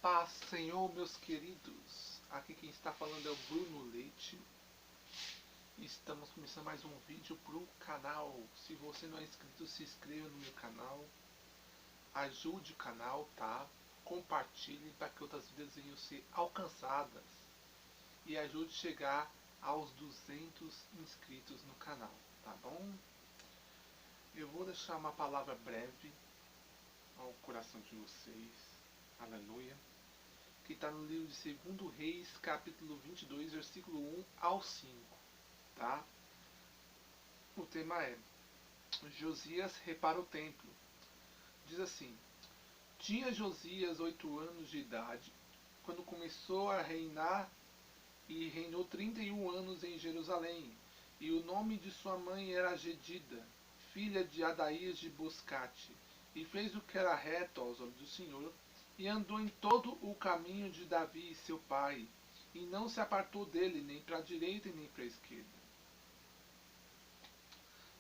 paz, Senhor, meus queridos. Aqui quem está falando é o Bruno Leite. Estamos começando mais um vídeo para o canal. Se você não é inscrito, se inscreva no meu canal. Ajude o canal, tá? Compartilhe para que outras vidas venham ser alcançadas. E ajude a chegar aos 200 inscritos no canal, tá bom? Eu vou deixar uma palavra breve ao coração de vocês. Aleluia. Que está no livro de 2 Reis, capítulo 22, versículo 1 ao 5, tá? O tema é: Josias repara o templo. Diz assim: tinha Josias 8 anos de idade, quando começou a reinar, e reinou 31 anos em Jerusalém. E o nome de sua mãe era Gedida, filha de Adaías de Boscate, e fez o que era reto aos olhos do Senhor, e andou em todo o caminho de Davi, seu pai, e não se apartou dele, nem para a direita e nem para a esquerda.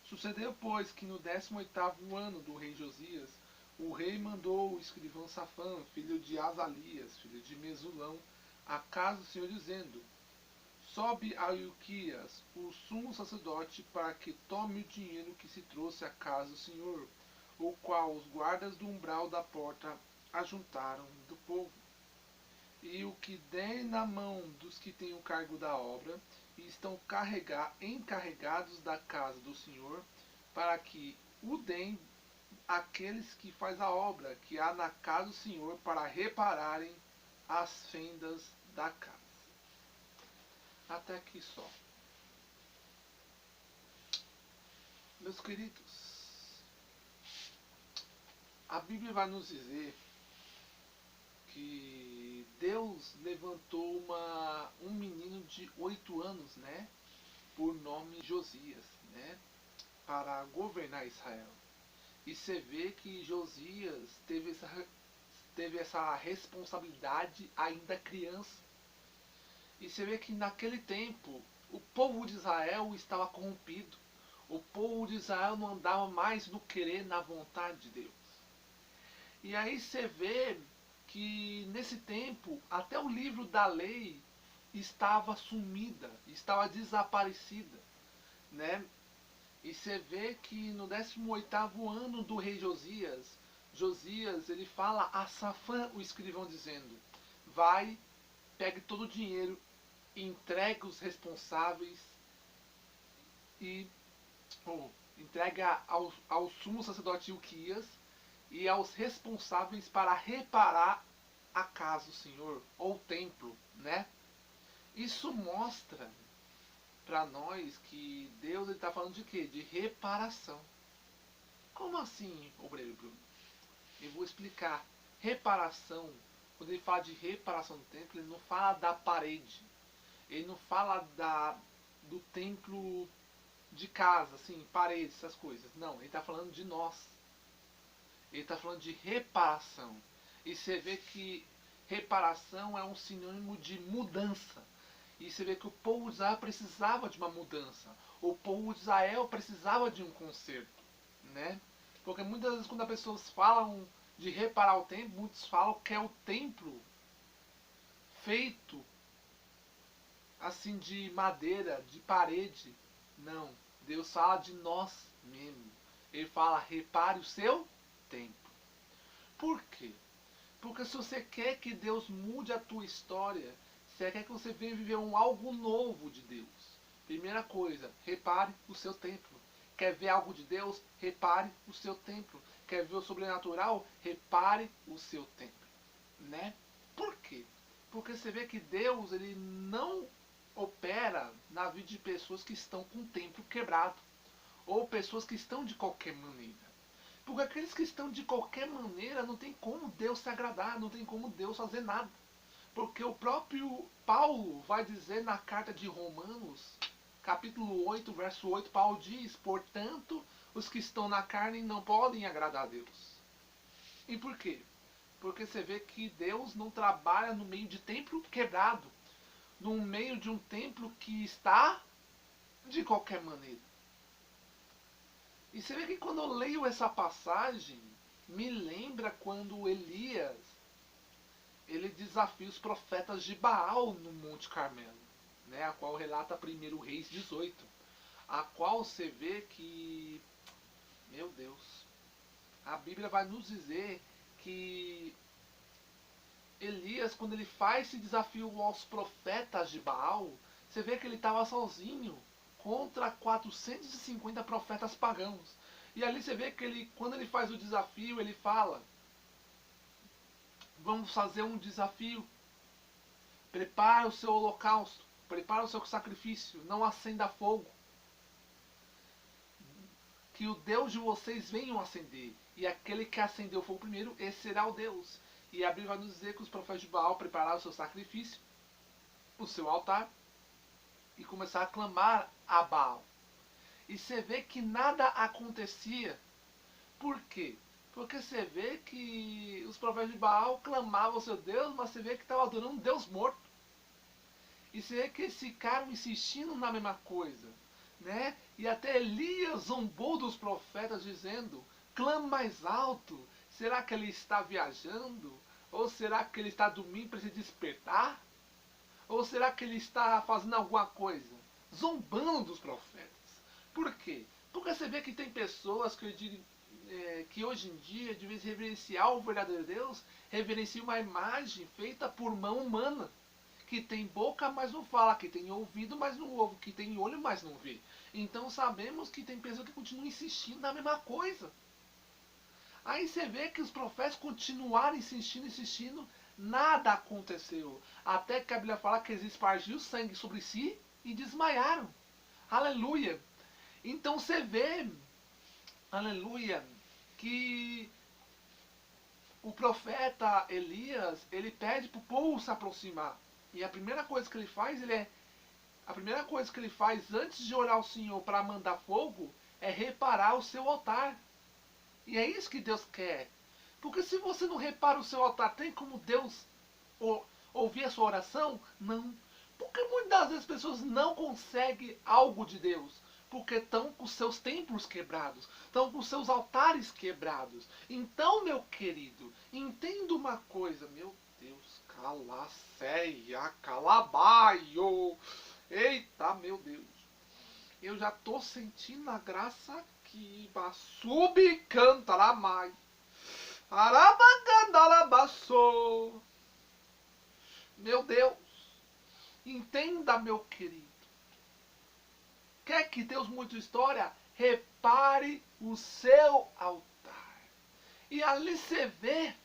Sucedeu, pois, que no 18º ano do rei Josias, o rei mandou o escrivão Safã, filho de Azalias, filho de Mesulão, à casa do Senhor, dizendo: sobe a Ilquias, o sumo sacerdote, para que tome o dinheiro que se trouxe à casa do Senhor, o qual os guardas do umbral da porta ajuntaram do povo. E o que der na mão dos que têm o cargo da obra, e estão encarregados da casa do Senhor, para que o deem àqueles que faz a obra que há na casa do Senhor, para repararem as fendas da casa. Até aqui só. Meus queridos, a Bíblia vai nos dizer que Deus levantou um menino de 8 anos, né, por nome Josias, né, para governar Israel. E você vê que Josias teve essa responsabilidade ainda criança. E você vê que naquele tempo o povo de Israel estava corrompido. O povo de Israel não andava mais no querer, na vontade de Deus. E aí você vê que nesse tempo até o livro da lei estava sumida, estava desaparecida, né? E você vê que no 18º ano do rei Josias, ele fala a Safã, o escrivão, dizendo: vai, pegue todo o dinheiro, entregue os responsáveis e entrega ao sumo sacerdote Ilquias e aos responsáveis para reparar a casa do Senhor, ou o templo, né? Isso mostra para nós que Deus está falando de quê? De reparação. Como assim, obreiro Bruno? Eu vou explicar. Reparação, quando ele fala de reparação do templo, ele não fala da parede. Ele não fala do templo de casa, assim, paredes, essas coisas. Não, ele está falando de nós. Ele está falando de reparação. E você vê que reparação é um sinônimo de mudança. E você vê que o povo de Israel precisava de uma mudança. O povo de Israel precisava de um conserto, né? Porque muitas vezes quando as pessoas falam de reparar o templo, muitos falam que é o templo feito assim de madeira, de parede. Não, Deus fala de nós mesmos. Ele fala: repare o seu templo. Por quê? Porque se você quer que Deus mude a tua história, você quer que você venha viver algo novo de Deus, primeira coisa, repare o seu templo. Quer ver algo de Deus? Repare o seu templo. Quer ver o sobrenatural? Repare o seu templo, né? Por quê? Porque você vê que Deus, ele não opera na vida de pessoas que estão com o templo quebrado, ou pessoas que estão de qualquer maneira. Porque aqueles que estão de qualquer maneira, não tem como Deus se agradar, não tem como Deus fazer nada. Porque o próprio Paulo vai dizer na carta de Romanos, capítulo 8, verso 8, Paulo diz: portanto, os que estão na carne não podem agradar a Deus. E por quê? Porque você vê que Deus não trabalha no meio de templo quebrado, no meio de um templo que está de qualquer maneira. E você vê que quando eu leio essa passagem, me lembra quando Elias, ele desafia os profetas de Baal no Monte Carmelo, né, a qual relata 1 Reis 18, a qual você vê que, meu Deus, a Bíblia vai nos dizer que Elias, quando ele faz esse desafio aos profetas de Baal, você vê que ele estava sozinho contra 450 profetas pagãos. E ali você vê que ele, quando ele faz o desafio, ele fala: vamos fazer um desafio. Prepare o seu holocausto, prepare o seu sacrifício, não acenda fogo. Que o Deus de vocês venha acender. E aquele que acendeu o fogo primeiro, esse será o Deus. E a Bíblia vai nos dizer que os profetas de Baal prepararam o seu sacrifício, o seu altar, e começaram a clamar a Baal. E você vê que nada acontecia. Por quê? Porque você vê que os profetas de Baal clamavam ao seu Deus, mas você vê que estava adorando um Deus morto. E você vê que eles ficaram insistindo na mesma coisa, né? E até Elias zombou dos profetas dizendo: clama mais alto. Será que ele está viajando? Ou será que ele está dormindo para se despertar? Ou será que ele está fazendo alguma coisa? Zombando dos profetas. Por quê? Porque você vê que tem pessoas que hoje em dia, de vez em reverenciar o verdadeiro Deus, reverenciam uma imagem feita por mão humana. Que tem boca, mas não fala, que tem ouvido, mas não ouve, que tem olho, mas não vê. Então sabemos que tem pessoas que continuam insistindo na mesma coisa. Aí você vê que os profetas continuaram insistindo, insistindo, nada aconteceu. Até que a Bíblia fala que eles espargiram sangue sobre si e desmaiaram. Aleluia! Então você vê, aleluia, que o profeta Elias, ele pede para o povo se aproximar. E a primeira coisa que ele faz, a primeira coisa que ele faz antes de orar ao Senhor para mandar fogo é reparar o seu altar. E é isso que Deus quer. Porque se você não repara o seu altar, tem como Deus ouvir a sua oração? Não. Porque muitas vezes as pessoas não conseguem algo de Deus. Porque estão com seus templos quebrados. Estão com seus altares quebrados. Então, meu querido, entenda uma coisa. Meu Deus, calacéia, calabaio. Eita, meu Deus. Eu já tô sentindo a graça aqui. Basubi cantaramai. Arabagandalabaçou. Meu Deus. Entenda, meu querido. Quer que Deus mude a história? Repare o seu altar. E ali você vê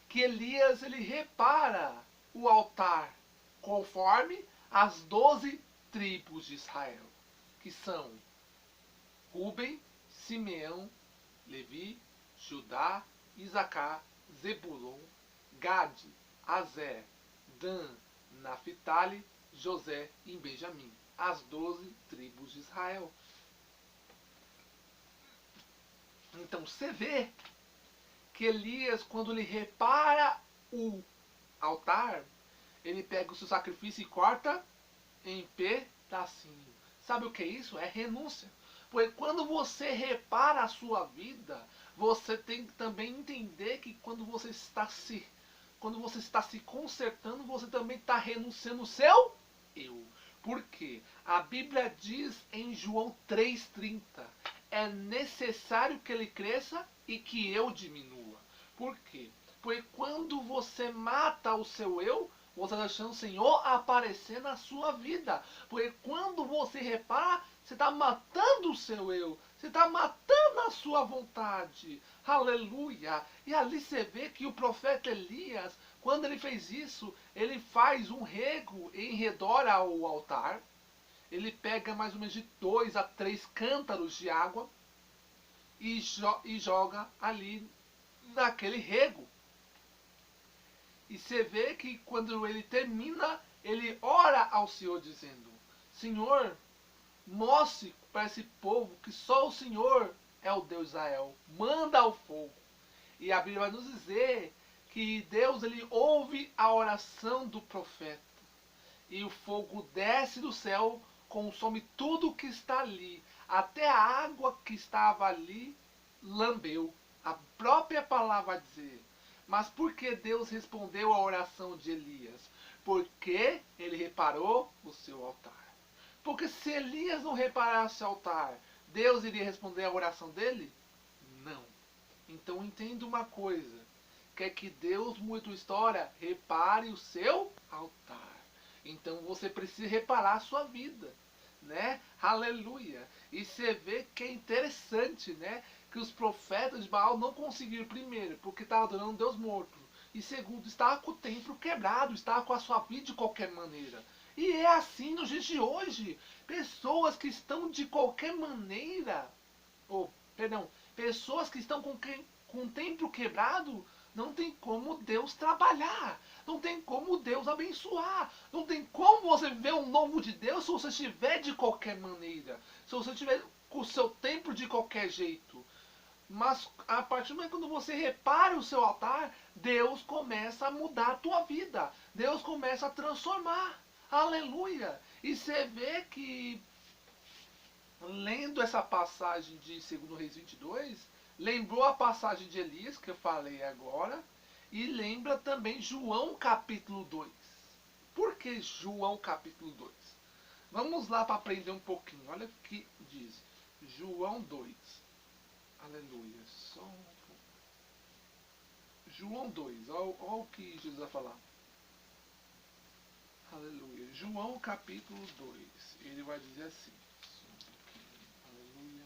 que Elias ele repara o altar conforme as 12 tribos de Israel, que são Ruben, Simeão, Levi, Judá, Isacar, Zebulon, Gade, Azer, Dan, Naphtali, José e Benjamim, as 12 tribos de Israel. Então você vê que Elias, quando ele repara o altar, ele pega o seu sacrifício e corta em pedacinho. Sabe o que é isso? É renúncia. Porque quando você repara a sua vida, você tem que também entender que quando você está se consertando, você também está renunciando o seu eu. Por quê? A Bíblia diz em João 3,30: é necessário que ele cresça e que eu diminua. Por quê? Porque quando você mata o seu eu, você está deixando o Senhor aparecer na sua vida. Porque quando você repara, você está matando o seu eu. Você está matando a sua vontade. Aleluia. E ali você vê que o profeta Elias, quando ele fez isso, ele faz um rego em redor ao altar. Ele pega mais ou menos de 2 a 3 cântaros de água e joga ali naquele rego. E você vê que quando ele termina, ele ora ao Senhor dizendo: Senhor, mostre para esse povo que só o Senhor é o Deus de Israel. Manda o fogo. E a Bíblia vai nos dizer que Deus ele ouve a oração do profeta. E o fogo desce do céu, consome tudo que está ali. Até a água que estava ali lambeu. A própria palavra vai dizer. Mas por que Deus respondeu a oração de Elias? Porque ele reparou o seu altar. Porque se Elias não reparasse o altar, Deus iria responder a oração dele? Não. Então entenda uma coisa. Quer que Deus mude a história? Repare o seu altar. Então você precisa reparar a sua vida, né? Aleluia. E você vê que é interessante, né? Que os profetas de Baal não conseguiram, primeiro, porque estavam adorando um Deus morto. E segundo, estava com o templo quebrado, estava com a sua vida de qualquer maneira. E é assim nos dias de hoje. Pessoas que estão de qualquer maneira, perdão, pessoas que estão com o templo quebrado, não tem como Deus trabalhar. Não tem como Deus abençoar. Não tem como você viver um novo de Deus se você estiver de qualquer maneira. Se você estiver com o seu templo de qualquer jeito. Mas a partir do momento quando você repara o seu altar, Deus começa a mudar a tua vida. Deus começa a transformar. Aleluia. E você vê que, lendo essa passagem de 2 Reis 22, lembrou a passagem de Elias, que eu falei agora, e lembra também João capítulo 2. Por que João capítulo 2? Vamos lá para aprender um pouquinho. Olha o que diz. João 2. Aleluia. Só um pouco. João 2. Olha o que Jesus vai falar. Aleluia. João capítulo 2. Ele vai dizer assim. Aleluia.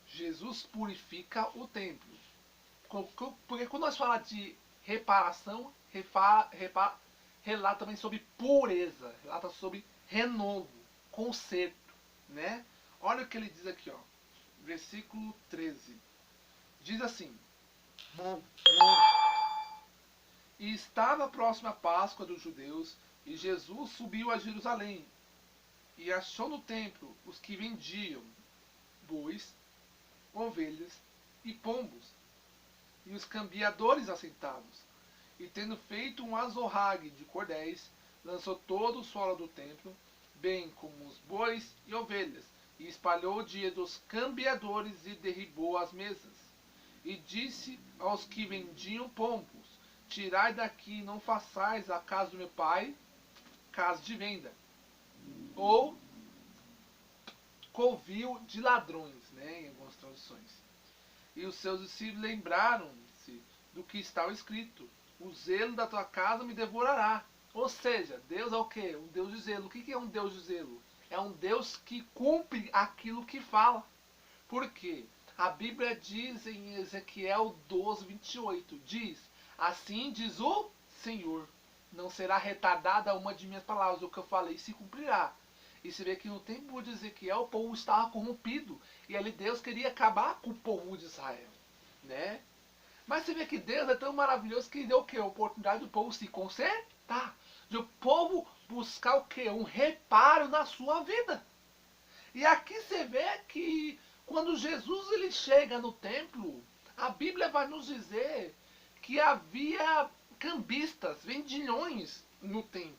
Jesus purifica o templo. Porque quando nós falamos de reparação, relata também sobre pureza, relata sobre renovo, conserto, né? Olha o que ele diz aqui, ó, versículo 13. Diz assim: E estava próxima a Páscoa dos judeus, e Jesus subiu a Jerusalém, e achou no templo os que vendiam bois, ovelhas e pombos, e os cambiadores assentados. E tendo feito um azorrague de cordéis, lançou todo o solo do templo, bem como os bois e ovelhas, e espalhou o dia dos cambiadores e derribou as mesas. E disse aos que vendiam pombos: Tirai daqui, não façais a casa do meu pai casa de venda, ou covil de ladrões, né, em algumas traduções. E os seus discípulos lembraram-se do que está escrito: O zelo da tua casa me devorará. Ou seja, Deus é o quê? Um Deus de zelo. O que é um Deus de zelo? É um Deus que cumpre aquilo que fala. Por quê? A Bíblia diz em Ezequiel 12, 28, diz: Assim diz o Senhor, não será retardada uma de minhas palavras, o que eu falei se cumprirá. E você vê que no tempo de Ezequiel o povo estava corrompido. E ali Deus queria acabar com o povo de Israel, né? Mas você vê que Deus é tão maravilhoso que deu o quê? A oportunidade do povo se consertar. De o povo buscar o quê? Um reparo na sua vida. E aqui você vê que quando Jesus ele chega no templo, a Bíblia vai nos dizer que havia cambistas, vendilhões no templo.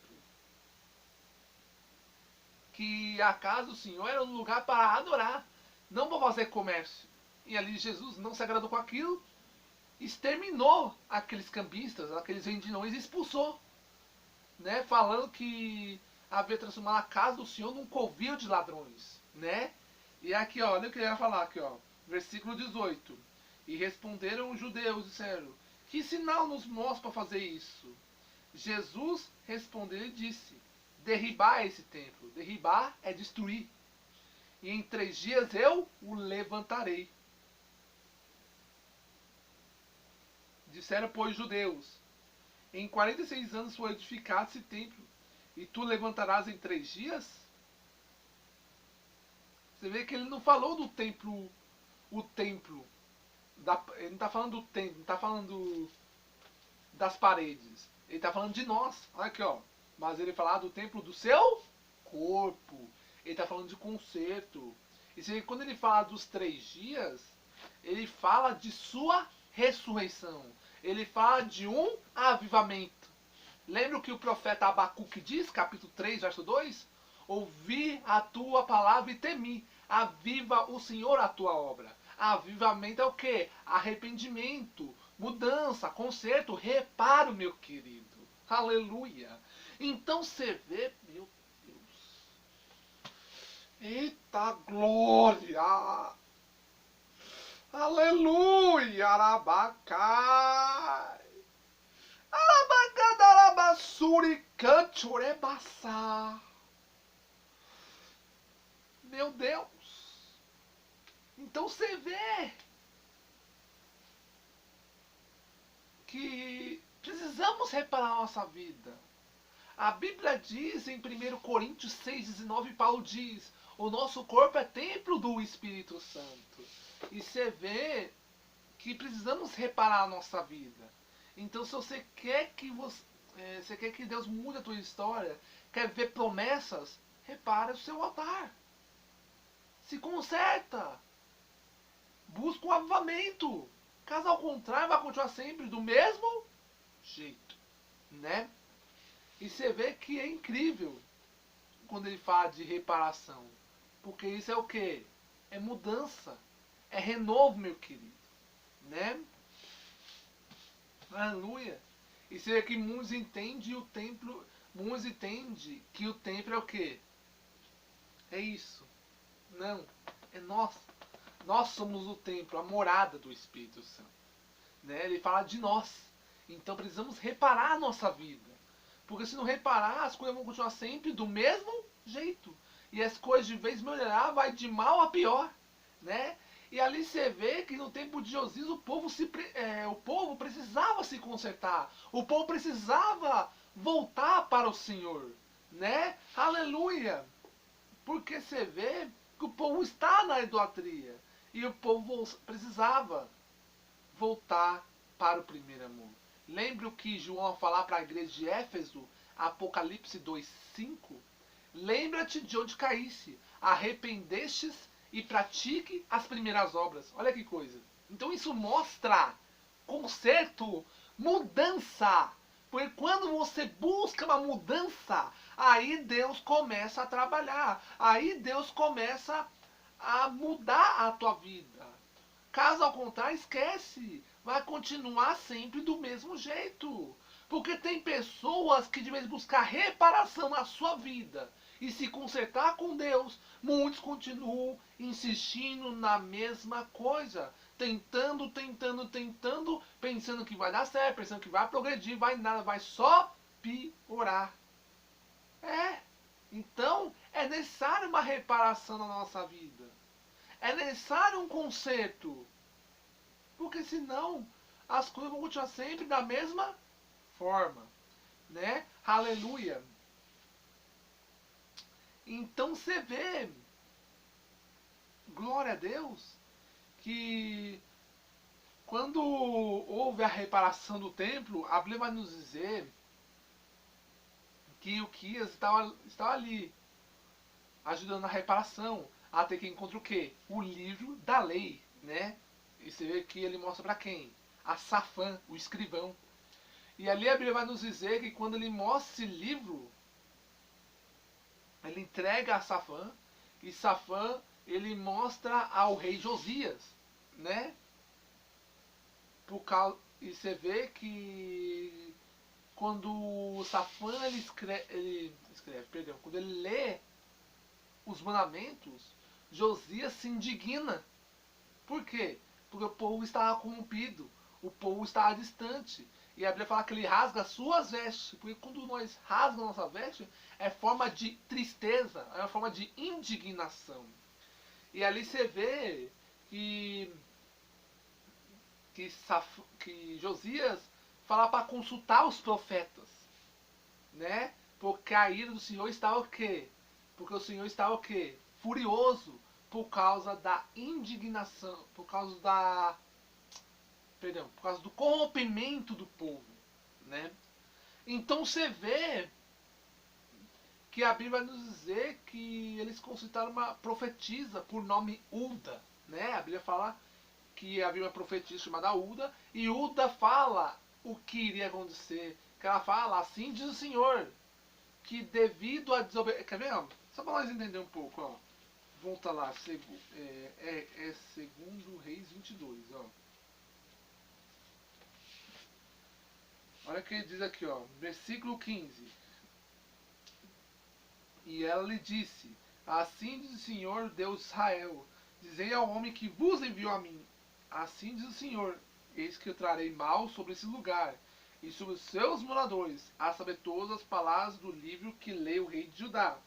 Que a casa do Senhor era um lugar para adorar, não para fazer comércio. E ali Jesus não se agradou com aquilo, exterminou aqueles cambistas, aqueles vendilhões e expulsou, né? Falando que havia transformado a casa do Senhor num covil de ladrões, né? E aqui, ó, olha o que ele ia falar aqui, ó, versículo 18. E responderam os judeus, disseram: Que sinal nos mostra para fazer isso? Jesus respondeu e disse: Derribar esse templo. Derribar é destruir. E em 3 dias eu o levantarei. Disseram, pois, os judeus: Em 46 anos foi edificado esse templo, e tu levantarás em 3 dias? Você vê que ele não falou do templo, o templo. Ele não está falando do templo, não está falando das paredes. Ele está falando de nós. Olha aqui, ó. Mas ele fala do templo do seu corpo. Ele está falando de conserto. E você vê que quando ele fala dos 3 dias, ele fala de sua ressurreição. Ele fala de um avivamento. Lembra o que o profeta Abacuque diz, capítulo 3, verso 2? Ouvi a tua palavra e temi. Aviva o Senhor a tua obra. Avivamento é o quê? Arrependimento, mudança, conserto, reparo, meu querido. Aleluia. Então você vê, meu Deus. Eita glória. Aleluia, arabacai. Arabacadarabassuri canchorebassá. Meu Deus. Então você vê que precisamos reparar a nossa vida. A Bíblia diz em 1 Coríntios 6,19, Paulo diz: o nosso corpo é templo do Espírito Santo. E você vê que precisamos reparar a nossa vida. Então, se você quer que você quer que Deus mude a tua história, quer ver promessas, repara o seu altar. Se conserta. Busca um avivamento. Caso ao contrário, vai continuar sempre do mesmo jeito, né? E você vê que é incrível quando ele fala de reparação. Porque isso é o quê? É mudança. É renovo, meu querido. Né? Aleluia. E você vê que muitos entendem o templo. Muitos entendem que o templo é o quê? É isso. Não. É nós. Nós somos o templo, a morada do Espírito Santo. Né? Ele fala de nós. Então precisamos reparar a nossa vida. Porque se não reparar, as coisas vão continuar sempre do mesmo jeito. E as coisas de vez melhorar, vai de mal a pior. Né? E ali você vê que no tempo de Josias o povo precisava se consertar. O povo precisava voltar para o Senhor. Né? Aleluia! Porque você vê que o povo está na idolatria. E o povo precisava voltar para o primeiro amor. Lembre o que João falar para a igreja de Éfeso, Apocalipse 2:5? Lembra-te de onde caíste, arrependestes e pratique as primeiras obras. Olha que coisa. Então isso mostra conserto, mudança. Porque quando você busca uma mudança, aí Deus começa a trabalhar. Aí Deus começa a mudar a tua vida. Caso ao contrário, esquece. Vai continuar sempre do mesmo jeito. Porque tem pessoas que, de vez em buscar reparação na sua vida e se consertar com Deus, muitos continuam insistindo na mesma coisa. Tentando, pensando que vai dar certo, pensando que vai progredir, vai nada, vai só piorar. É. Então, é necessário uma reparação na nossa vida. É necessário um conserto. Porque senão as coisas vão continuar sempre da mesma forma. Né? Aleluia. Então você vê, glória a Deus, que quando houve a reparação do templo, a Bíblia vai nos dizer que o Quias estava ali, ajudando na reparação, até que encontra o quê? O livro da lei, né? E você vê que ele mostra para quem? A Safã, o escrivão. E ali a Bíblia vai nos dizer que quando ele mostra esse livro, ele entrega a Safã, e Safã ele mostra ao rei Josias, né? E você vê que quando Safã quando ele lê os mandamentos, Josias se indigna. Por quê? Porque o povo estava corrompido, o povo estava distante. E a Bíblia fala que ele rasga as suas vestes. Porque quando nós rasgamos a nossa veste, é forma de tristeza, é uma forma de indignação. E ali você vê que Josias fala para consultar os profetas, né? Porque a ira do Senhor estava o quê? Porque o Senhor estava o quê? Furioso por causa da indignação, por causa do corrompimento do povo, né? Então você vê que a Bíblia vai nos dizer que eles consultaram uma profetisa por nome Ulda, né? A Bíblia fala que havia uma profetisa chamada Ulda, e Ulda fala o que iria acontecer. Que ela fala, assim diz o Senhor, que devido a desobediência... Quer ver? Ó? Só para nós entender um pouco, ó. Volta lá, segundo Olha o que ele diz aqui, ó, versículo 15. E ela lhe disse: Assim diz o Senhor, Deus de Israel, dizei ao homem que vos enviou a mim. Assim diz o Senhor: Eis que eu trarei mal sobre esse lugar e sobre os seus moradores, a saber todas as palavras do livro que lê o rei de Judá.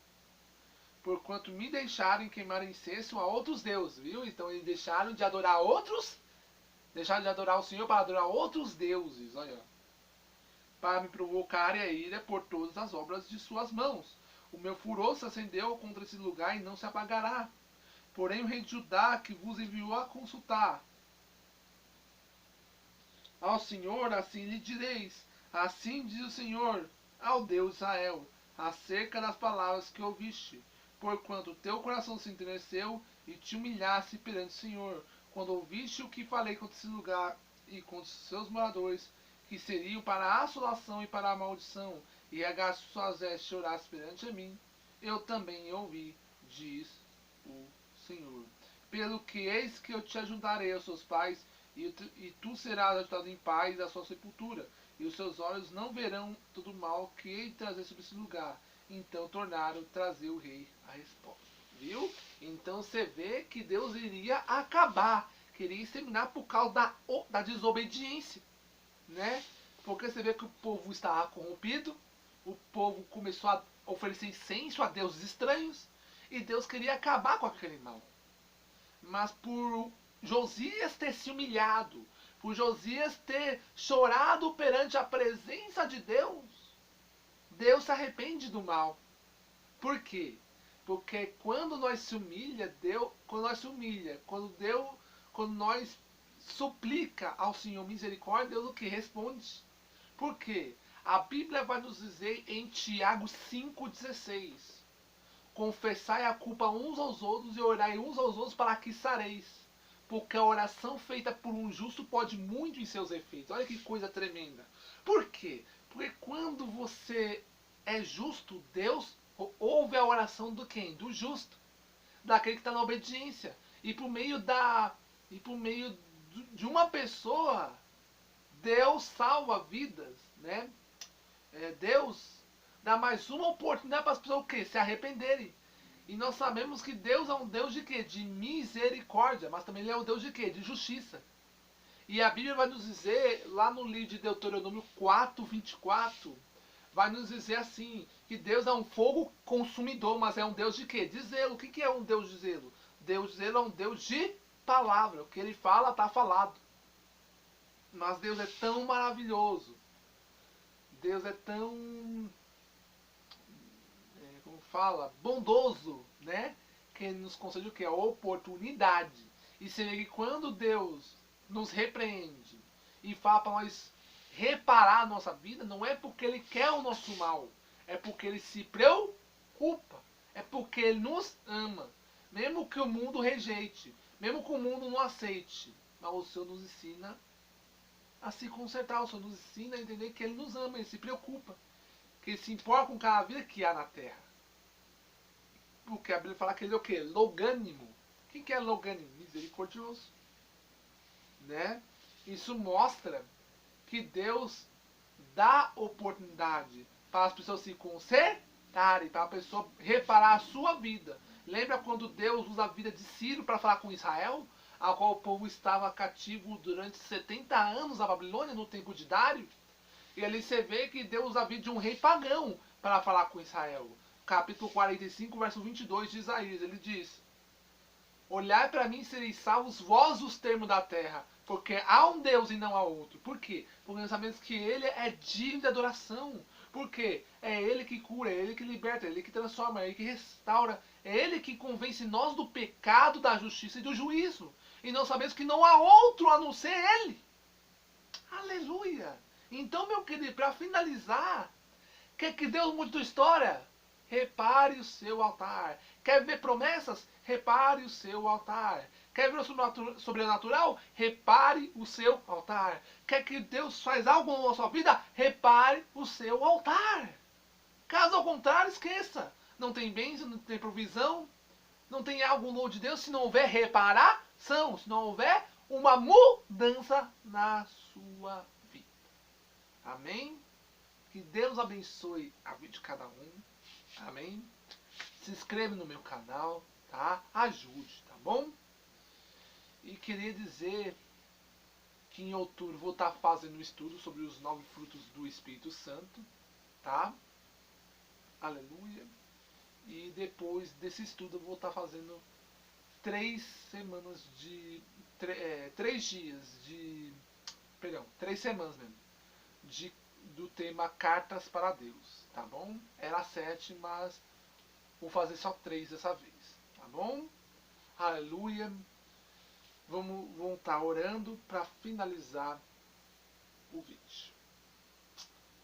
Porquanto me deixaram queimar incenso a outros deuses, viu? Então eles deixaram de adorar outros, deixaram de adorar o Senhor para adorar outros deuses, olha, para me provocarem a ira por todas as obras de suas mãos. O meu furor se acendeu contra esse lugar e não se apagará. Porém o rei de Judá, que vos enviou a consultar ao Senhor, assim lhe direis: Assim diz o Senhor ao Deus de Israel, acerca das palavras que ouviste. Porquanto teu coração se enterneceu e te humilhaste perante o Senhor, quando ouviste o que falei contra esse lugar e contra os seus moradores, que seriam para a assolação e para a maldição, e regaste suas vestes e choraste perante a mim, eu também ouvi, diz o Senhor. Pelo que eis que eu te ajudarei aos seus pais, e tu serás ajudado em paz à sua sepultura, e os seus olhos não verão todo o mal que hei de trazer sobre esse lugar. Então tornaram trazer o rei a resposta. Viu? Então você vê que Deus iria acabar, queria exterminar por causa da desobediência, né? Porque você vê que o povo estava corrompido, o povo começou a oferecer incenso a deuses estranhos, e Deus queria acabar com aquele mal. Mas por Josias ter se humilhado, por Josias ter chorado perante a presença de Deus, Deus se arrepende do mal. Por quê? Porque quando nós se humilha, quando nós suplica ao Senhor misericórdia, Deus o que responde? Por quê? A Bíblia vai nos dizer em Tiago 5,16: Confessai a culpa uns aos outros e orai uns aos outros para que sareis. Porque a oração feita por um justo pode muito em seus efeitos. Olha que coisa tremenda. Por quê? Porque quando você é justo, Deus ouve a oração do quem? Do justo. Daquele que está na obediência. E por meio de uma pessoa, Deus salva vidas, né? Deus dá mais uma oportunidade para as pessoas o quê? Se arrependerem. E nós sabemos que Deus é um Deus de quê? De misericórdia, mas também Ele é um Deus de quê? De justiça. E a Bíblia vai nos dizer, lá no livro de Deuteronômio 4:24, vai nos dizer assim, que Deus é um fogo consumidor, mas é um Deus de quê? De zelo. O que é um Deus de zelo? Deus de zelo é um Deus de palavra. O que Ele fala, está falado. Mas Deus é tão maravilhoso. Deus é tão, como fala, bondoso, né? Que Ele nos concede o quê? A oportunidade. E você vê que quando Deus nos repreende e fala para nós reparar a nossa vida, não é porque Ele quer o nosso mal, é porque Ele se preocupa, é porque Ele nos ama, mesmo que o mundo rejeite, mesmo que o mundo não aceite, mas o Senhor nos ensina a se consertar, o Senhor nos ensina a entender que Ele nos ama, Ele se preocupa, que Ele se importa com cada vida que há na terra. Porque a Bíblia fala que Ele é o quê? Longânimo. Quem que é longânimo? Misericordioso. Né? Isso mostra que Deus dá oportunidade para as pessoas se consertarem, para a pessoa reparar a sua vida. Lembra quando Deus usa a vida de Ciro para falar com Israel? A qual o povo estava cativo durante 70 anos na Babilônia, no tempo de Dário? E ali você vê que Deus usa a vida de um rei pagão para falar com Israel. Capítulo 45, verso 22 de Isaías, ele diz: Olhai para mim e sereis salvos vós os termos da terra, porque há um Deus e não há outro. Por quê? Porque nós sabemos que Ele é digno de adoração. Por quê? É Ele que cura, é Ele que liberta, é Ele que transforma, é Ele que restaura, é Ele que convence nós do pecado, da justiça e do juízo. E nós sabemos que não há outro a não ser Ele. Aleluia! Então, meu querido, para finalizar, quer que Deus mude tua história? Repare o seu altar. Quer ver promessas? Repare o seu altar. Quer ver o sobrenatural? Repare o seu altar. Quer que Deus faz algo na sua vida? Repare o seu altar. Caso ao contrário, esqueça. Não tem bênção, não tem provisão, não tem algo novo de Deus se não houver reparação, se não houver uma mudança na sua vida. Amém? Que Deus abençoe a vida de cada um. Amém? Se inscreva no meu canal, tá? Ajude, tá bom? E queria dizer que em outubro vou estar fazendo um estudo sobre os 9 frutos do Espírito Santo, tá? Aleluia. E depois desse estudo eu vou estar fazendo 3 dias de, perdão, 3 semanas mesmo, do tema Cartas para Deus, tá bom? Era 7, mas vou fazer só 3 dessa vez, tá bom? Aleluia. Vamos estar orando para finalizar o vídeo.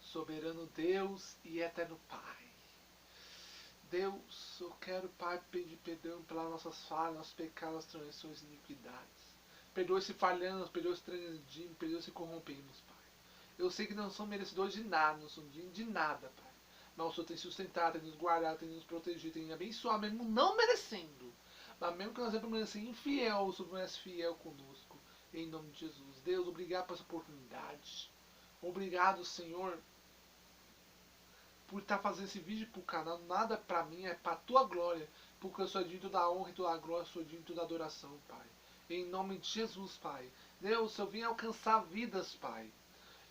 Soberano Deus e eterno Pai, Deus, eu quero, Pai, pedir perdão pelas nossas falhas, nossos pecados, transgressões e iniquidades. Perdoe se falhamos, perdoe se transgredimos, perdoe se corrompemos, Pai. Eu sei que não somos merecedores de nada, não somos dignos de nada, Pai. Mas o Senhor tem sustentado, tem nos guardado, tem nos protegido, tem abençoado, mesmo não merecendo. Mas mesmo que nós permanecemos infiel, o Senhor permanece fiel conosco. Em nome de Jesus. Deus, obrigado por essa oportunidade. Obrigado, Senhor, por estar fazendo esse vídeo pro canal. Nada pra mim, é pra tua glória. Porque eu sou digno da honra e toda a glória, sou digno da adoração, Pai. Em nome de Jesus, Pai. Deus, eu vim alcançar vidas, Pai.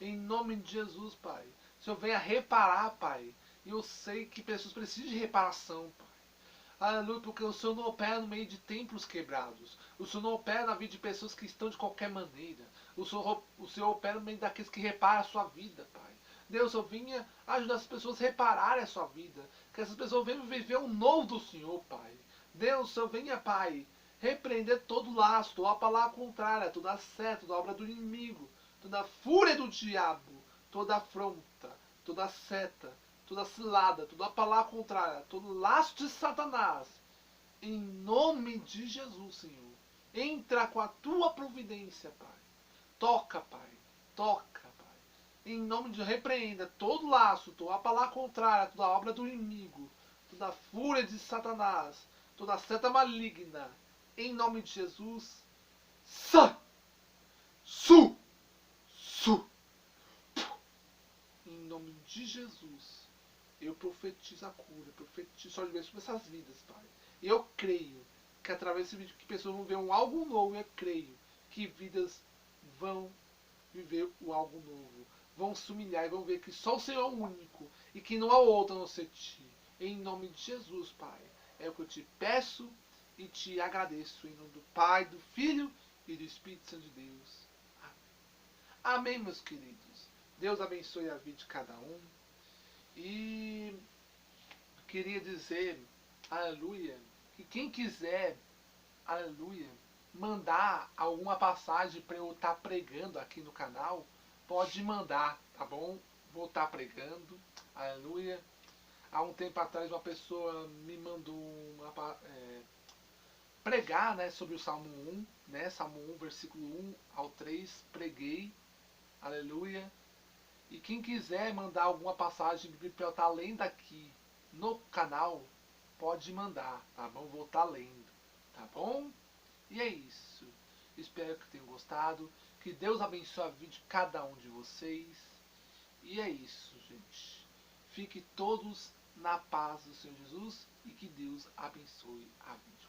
Em nome de Jesus, Pai. O Senhor venha reparar, Pai. E eu sei que pessoas precisam de reparação, Pai. Aleluia, porque o Senhor não opera no meio de templos quebrados. O Senhor não opera na vida de pessoas que estão de qualquer maneira. O Senhor opera no meio daqueles que reparam a sua vida, Pai. Deus, eu vinha ajudar as pessoas a repararem a sua vida. Que essas pessoas venham viver o novo do Senhor, Pai. Deus, eu venha, Pai, repreender todo laço, toda a palavra contrária, toda a seta, toda a obra do inimigo, toda a fúria do diabo, toda a afronta, toda a seta, toda cilada, toda a palavra contrária, todo laço de Satanás, em nome de Jesus, Senhor. Entra com a tua providência, Pai. Toca, Pai. Toca, Pai. Em nome de repreenda todo laço, toda a palavra contrária, toda a obra do inimigo, toda a fúria de Satanás, toda a seta maligna. Em nome de Jesus. Sa! Su! Su! Em nome de Jesus. Eu profetizo a cura, profetizo só de vez sobre essas vidas, Pai. E eu creio que através desse vídeo que pessoas vão ver algo novo, eu creio que vidas vão viver o algo novo. Vão se humilhar e vão ver que só o Senhor é o único e que não há outro a não ser Ti. Em nome de Jesus, Pai. É o que eu te peço e te agradeço. Em nome do Pai, do Filho e do Espírito Santo de Deus. Amém. Amém, meus queridos. Deus abençoe a vida de cada um. E queria dizer, aleluia, que quem quiser, aleluia, mandar alguma passagem para eu estar pregando aqui no canal, pode mandar, tá bom? Vou estar pregando, aleluia. Há um tempo atrás uma pessoa me mandou pregar, né, sobre o Salmo 1, né, Salmo 1, versículo 1 ao 3, preguei, aleluia. E quem quiser mandar alguma passagem para eu estar lendo aqui no canal, pode mandar, tá bom? Vou estar lendo, tá bom? E é isso. Espero que tenham gostado. Que Deus abençoe a vida de cada um de vocês. E é isso, gente. Fiquem todos na paz do Senhor Jesus e que Deus abençoe a vida de